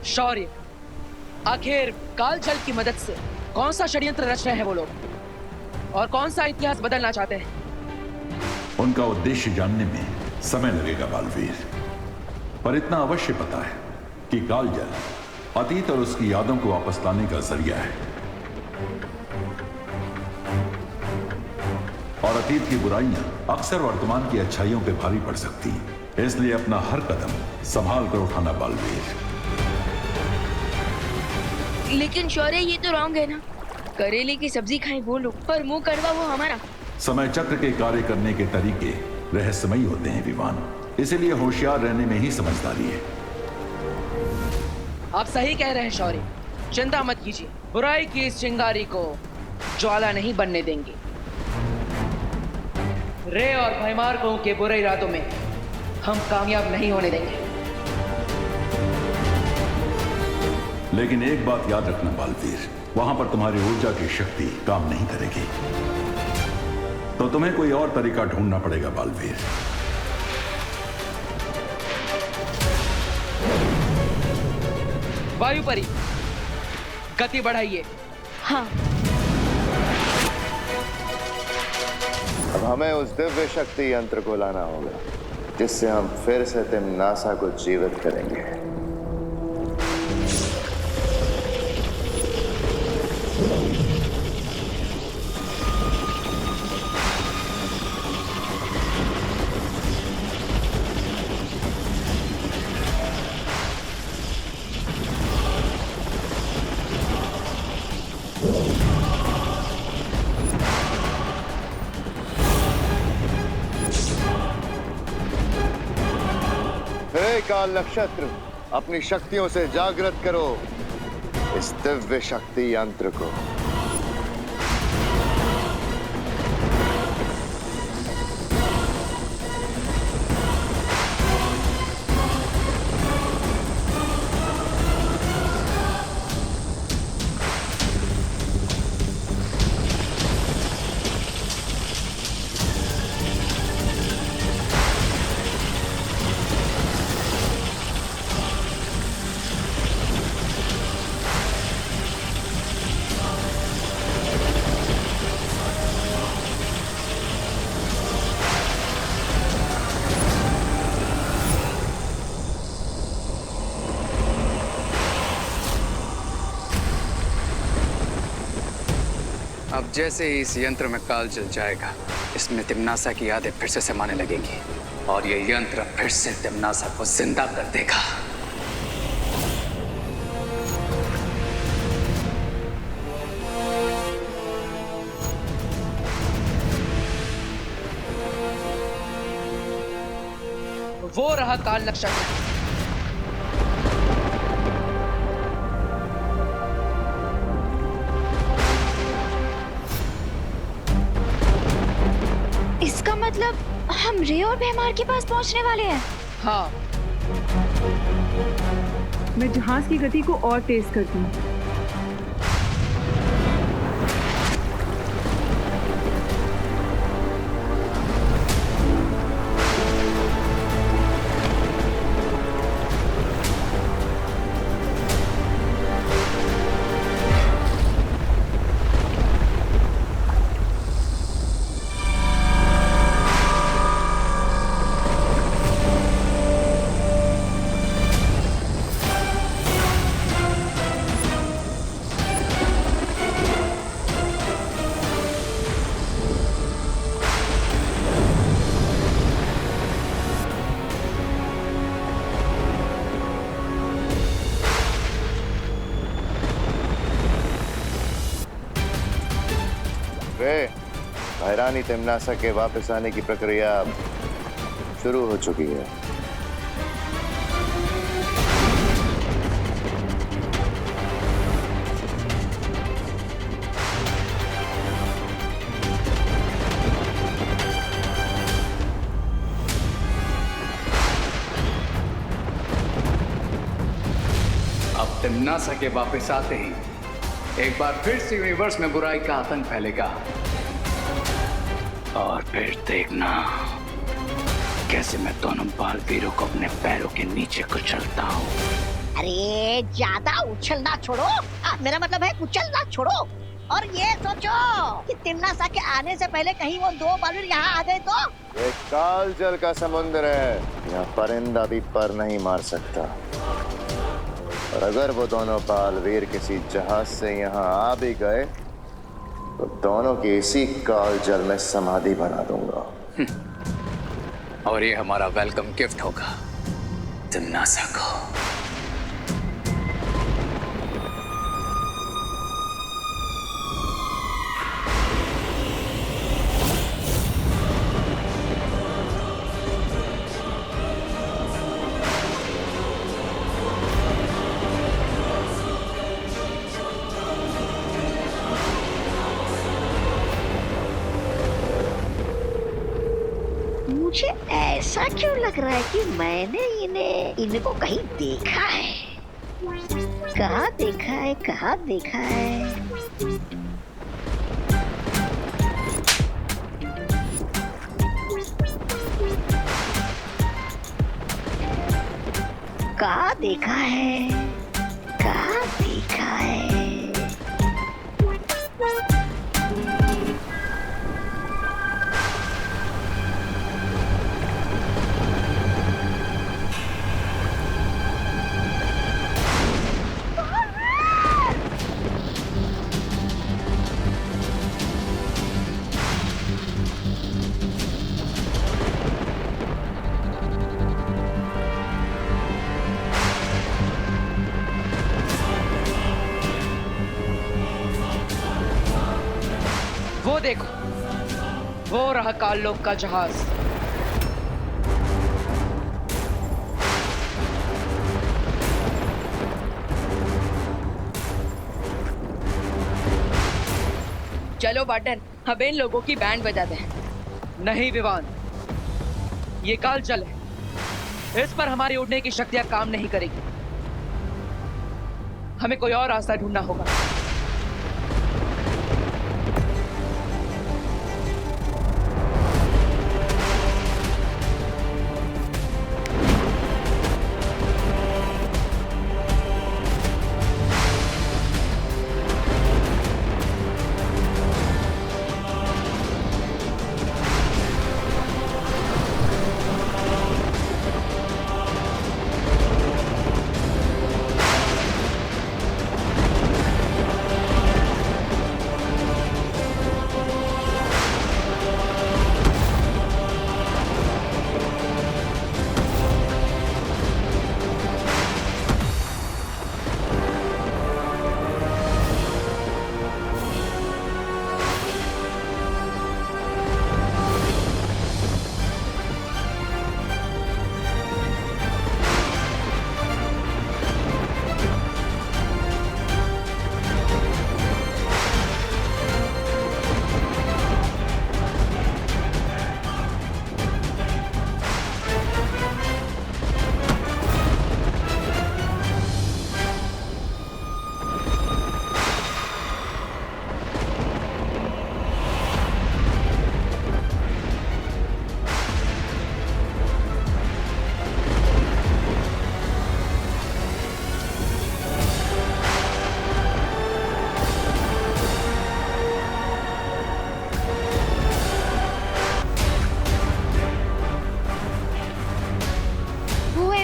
शौर्य, आखिर काल जल की मदद से कौन सा षड्यंत्र रच रहे हैं वो लोग और कौन सा इतिहास बदलना चाहते हैं? उनका उद्देश्य जानने में समय लगेगा बालवीर, पर इतना अवश्य पता है कि काल जल अतीत और उसकी यादों को वापस लाने का जरिया है और अतीत की बुराइयां अक्सर वर्तमान की अच्छाइयों पे भारी पड़ सकती हैं। इसलिए अपना हर कदम संभाल कर उठाना बालवीर। लेकिन शौर्य, ये तो रॉन्ग है ना। करेले की सब्जी खाएं वो लोग, पर मुंह कड़वा वो हमारा। समय चक्र के कार्य करने के तरीके रहस्यमयी होते हैं विवान, इसीलिए होशियार रहने में ही समझदारी है। आप सही कह रहे हैं शौर्य, चिंता मत कीजिए, बुराई की इस चिंगारी को ज्वाला नहीं बनने देंगे। रे और भयमार्गों के बुरे इरादों में हम कामयाब नहीं होने देंगे। लेकिन एक बात याद रखना बालवीर, वहां पर तुम्हारी ऊर्जा की शक्ति काम नहीं करेगी, तो तुम्हें कोई और तरीका ढूंढना पड़ेगा बालवीर। वायुपरी, गति बढ़ाइए। हाँ। अब हमें उस दिव्य शक्ति यंत्र को लाना होगा जिससे हम फिर से तिम्नासा को जीवित करेंगे। काल नक्षत्र, अपनी शक्तियों से जागृत करो इस दिव्य शक्ति यंत्र को। अब जैसे ही इस यंत्र में काल जल जाएगा, इसमें तिम्नासा की यादें फिर से समाने लगेंगी और ये यंत्र फिर से तिम्नासा को जिंदा कर देगा। वो रहा काल नक्षत्र। इसका मतलब हम रे और भैमार के पास पहुंचने वाले हैं। हाँ। मैं जहाज की गति को और तेज करती हूँ। भैरानी तिम्नासा के वापस आने की प्रक्रिया शुरू हो चुकी है। अब तिम्नासा के वापस आते ही एक बार फिर से यूनिवर्स में बुराई का आतंक फैलेगा और फिर देखना कैसे मैं दोनों बालवीरों को अपने पैरों के नीचे कुचलता हूं। अरे ज्यादा उछलना छोड़ो, मेरा मतलब है उछलना छोड़ो और ये सोचो कि तिम्नासा के आने से पहले कहीं वो दो बालूर यहाँ आ गए तो। ये काल जल का समुद्र है, यहाँ परिंदा भी पर नहीं मार सकता। और अगर वो दोनों बालवीर किसी जहाज से यहाँ आ भी गए तो दोनों की इसी काल जल में समाधि बना दूंगा। और ये हमारा वेलकम गिफ्ट होगा तिम्नासा को। मुझे ऐसा क्यों लग रहा है कि मैंने इनको कहीं देखा है। कहाँ देखा है, कहाँ देखा है? कहाँ देखा है, कहाँ देखा है? वो देखो, वो रहा काललोक का जहाज। चलो बाटन, अब इन लोगों की बैंड बजाते हैं। नहीं विवान, ये काल जल है, इस पर हमारी उड़ने की शक्तियां काम नहीं करेगी। हमें कोई और रास्ता ढूंढना होगा।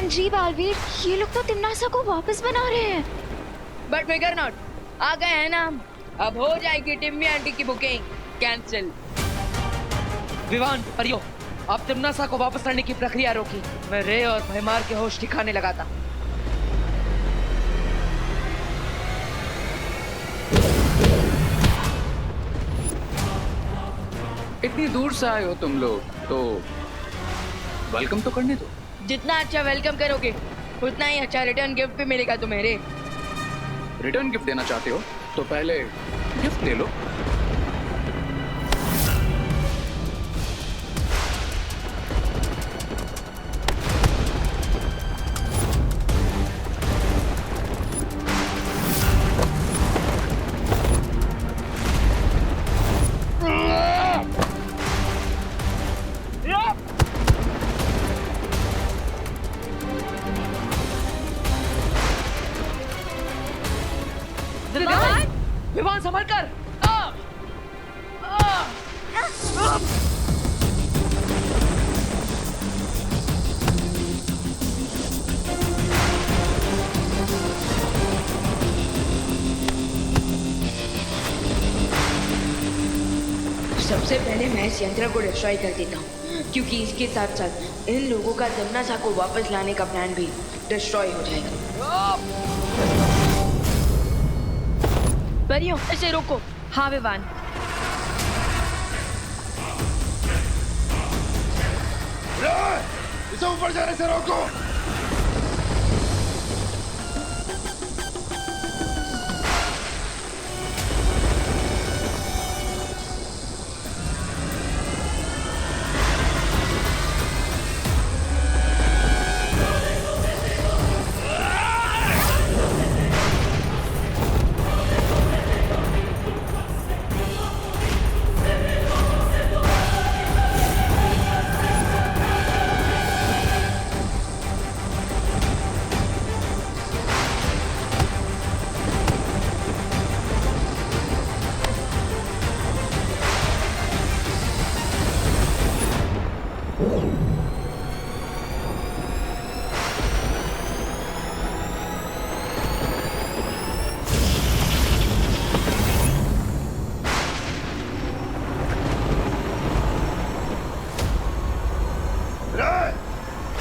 जी बालवीर, ये लोग तो तिम्नासा को वापस बना रहे हैं। बट फिकर नॉट, आ गए हैं ना हम। अब हो जाएगी टिम्मी आंटी की बुकिंग कैंसिल। विवान, परियो, आप तिम्नासा को वापस लाने की प्रक्रिया रोकी। मैं रे और भयमार के होश ठिकाने लगा था। इतनी दूर से आए हो तुम लोग, तो वेलकम तो करने दो। जितना अच्छा वेलकम करोगे उतना ही अच्छा रिटर्न गिफ्ट भी मिलेगा तुम्हें रे। रिटर्न गिफ्ट देना चाहते हो तो पहले गिफ्ट ले लो। विवान संभल कर। सबसे पहले मैं इस यंत्र को डिस्ट्रॉय कर देता हूँ, क्योंकि इसके साथ साथ इन लोगों का तिम्नासा को वापस लाने का प्लान भी डिस्ट्रॉय हो जाएगा। परियों, इसे रोको। हाँ विवान। इसे ऊपर जाने से रोको।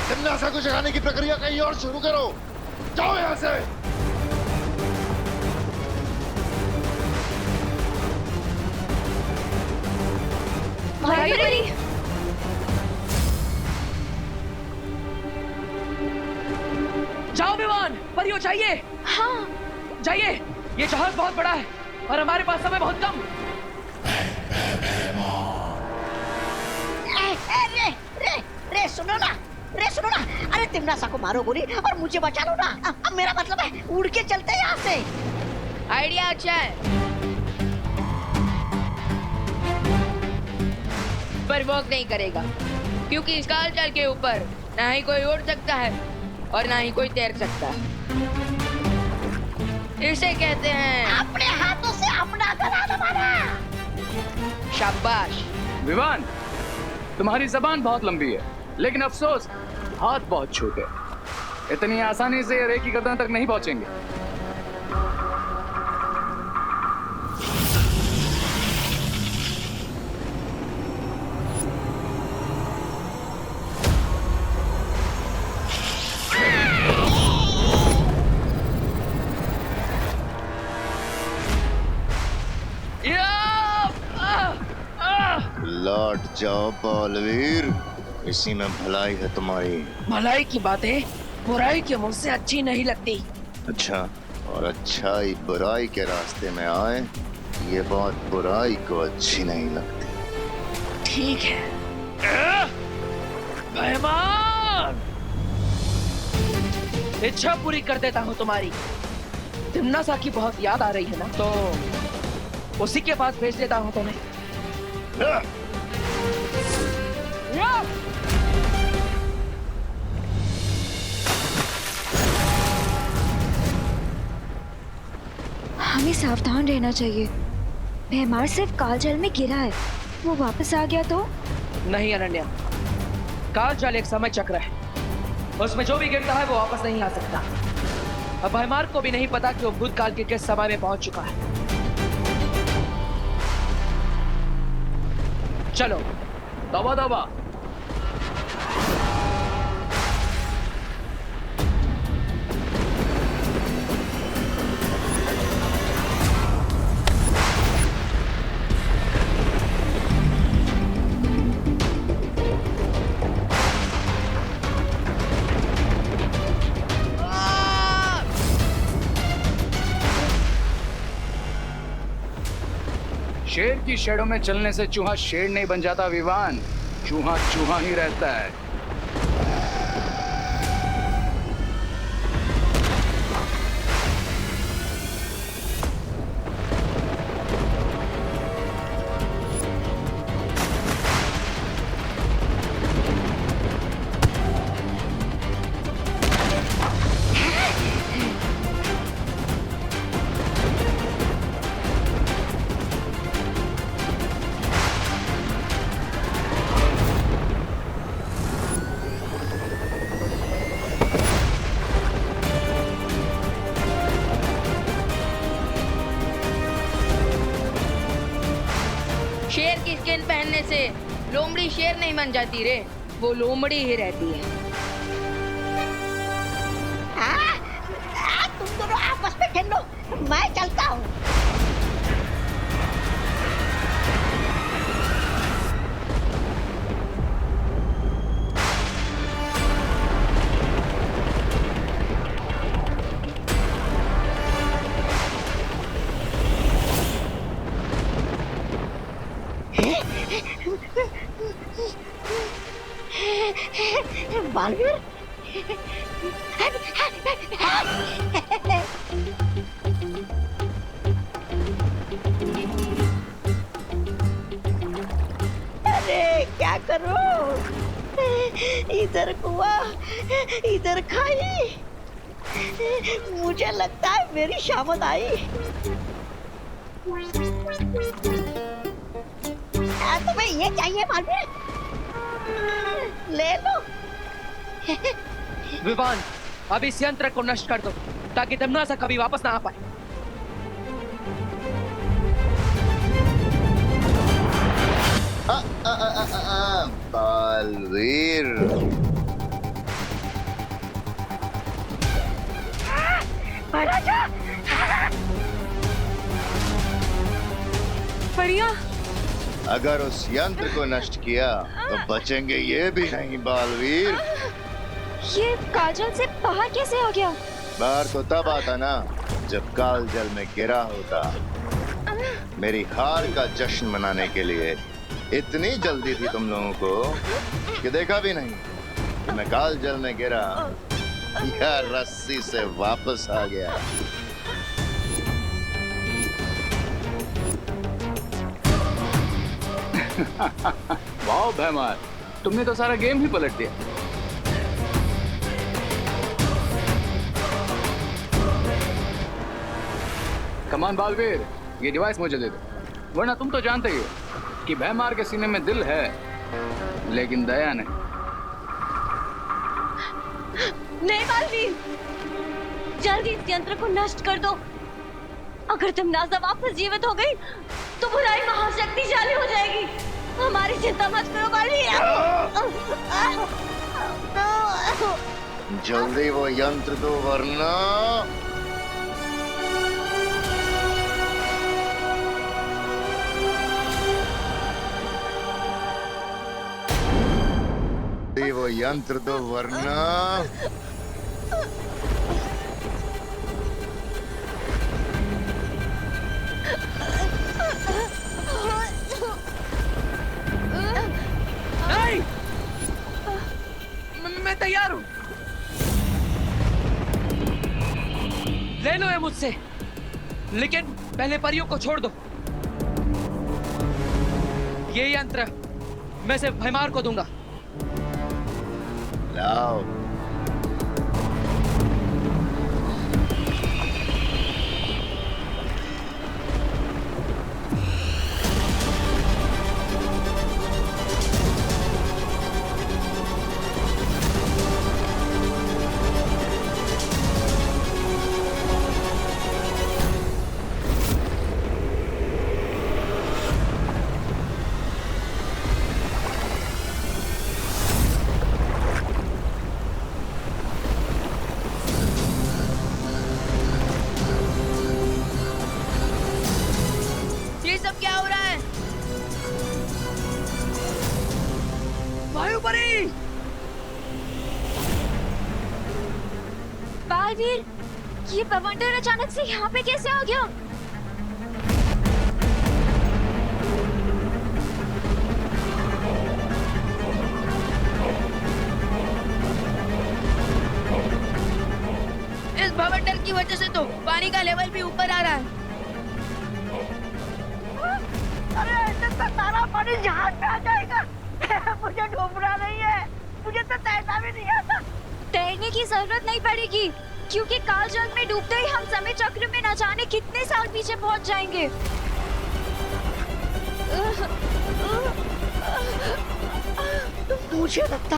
तिम्नासा को जगाने की प्रक्रिया कहीं और शुरू करो। जाओ यहाँ से। जाओ विवान, परियों चाहिए। हाँ जाइए, ये जहाज बहुत बड़ा है और हमारे पास समय बहुत कम। रे सुनो ना, अरे तिम्नासा को मारो गोली और मुझे बचा लो ना। अब मेरा मतलब है उड़ के चलते यहाँ से। आइडिया अच्छा है, पर वर्क नहीं करेगा, क्योंकि इस काल चाल के ऊपर ना ही कोई उड़ सकता है और ना ही कोई तैर सकता है। इसे कहते हैं अपने हाथों से अपना गला दबाना। शाबाश। विवान, तुम्हारी जबान बहुत लंबी है, लेकिन अफसोस हाथ बहुत छोटे। इतनी आसानी से रे की गर्दन तक नहीं पहुंचेंगे। लौट जाओ बालवीर, इसी में भलाई है तुम्हारी। भलाई की बातें बुराई के मुंह से अच्छी नहीं लगती। अच्छा, और अच्छाई बुराई के रास्ते में आए, ये बात बुराई को अच्छी नहीं लगती। ठीक है मेहमान, इच्छा पूरी कर देता हूँ तुम्हारी। तिम्नासा की बहुत याद आ रही है ना, तो उसी के पास भेज देता हूँ तुम्हें। हमें सावधान रहना चाहिए। भैमार सिर्फ कालजल में गिरा है, वो वापस आ गया तो? नहीं अनन्या, कालजाल एक समय चक्र है, उसमें जो भी गिरता है वो वापस नहीं आ सकता। अब भैमार को भी नहीं पता कि वो भूतकाल के किस समय में पहुंच चुका है। चलो दबा दबा। शेर की शेडों में चलने से चूहा शेर नहीं बन जाता विवान, चूहा चूहा ही रहता है। पहनने से लोमड़ी शेर नहीं बन जाती रे, वो लोमड़ी ही रहती है। तुम दोनों आपस में खेल लो, मैं चलता हूँ। बालवीर, अरे क्या करूं? इधर कुआं, इधर खाई। मुझे लगता है मेरी शामत आई। तुम्हें ये चाहिए बालवीर? ले लो। विवान, अब इस यंत्र को नष्ट कर दो ताकि तिम्नासा कभी वापस ना आ पाए। बालवीर, परिया, अगर उस यंत्र को नष्ट किया तो बचेंगे ये भी नहीं बालवीर। ये काजल से बाहर कैसे आ गया? बाहर तो तब आता ना जब काल जल में गिरा होता। मेरी हार का जश्न मनाने के लिए इतनी जल्दी थी तुम लोगों को कि देखा भी नहीं कि मैं काल जल में गिरा या रस्सी से वापस आ गया। वाह भैमार, तुमने तो सारा गेम ही पलट दिया। कमान बालवीर, ये डिवाइस मुझे दे दो, वरना तुम तो जानते ही हो कि भैमार के सीने में दिल है लेकिन दया नहीं। नहीं बालवीर, जल्दी इस यंत्र को नष्ट कर दो। अगर तिम्नासा वापस जीवित हो गई तो बुराई महाशक्तिशाली हो जाएगी। हमारी चिंता मत करो बालवीर। जल्दी वो यंत्र दो वरना वो यंत्र दो वरना नहीं, मैं तैयार हूँ। ले लो ये मुझसे, लेकिन पहले परियों को छोड़ दो। ये यंत्र मैं सिर्फ भैमार को दूंगा। लाओ। ये सब क्या हो रहा है? वायुपरी! बालवीर, ये बवंडर अचानक से यहाँ पे कैसे आ गया? इस भवंडर की वजह से तो पानी का लेवल भी ऊपर आ रहा है। अरे ऐसे तो सारा पानी जहाज पे आ जाएगा। मुझे डूबना नहीं है, मुझे तो तैरना भी नहीं आता। तैरने की जरूरत नहीं पड़ेगी, क्योंकि काल जल में डूबते ही हम समय चक्र में न जाने कितने साल पीछे पहुंच जाएंगे। मुझे लगता